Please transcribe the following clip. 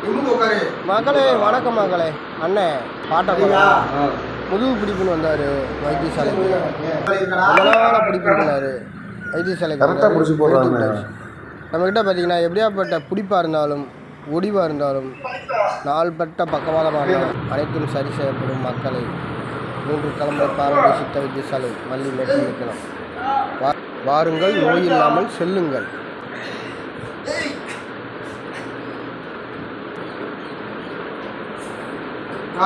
மகளே வணக்கம் மகளே. அண்ணன் பாட்டை முதுகு பிடிப்புன்னு வந்தார் வைத்தியசாலைக்கு. ரொம்ப பிடிப்புனாரு வைத்தியசாலைக்கு. நம்மக்கிட்ட பார்த்தீங்கன்னா எப்படியாப்பட்ட பிடிப்பாக இருந்தாலும் ஒடிவாக இருந்தாலும் நாள்பட்ட பக்கவாதமாக இருந்தாலும் அனைத்தும் சரி செய்யப்படும். மக்களை 3 தலைமுறை பாரம்பரிய சித்த வைத்தியசாலை மல்லி மேற்கு நிற்கலாம். வாருங்கள், நோய் இல்லாமல் செல்லுங்கள். ஆ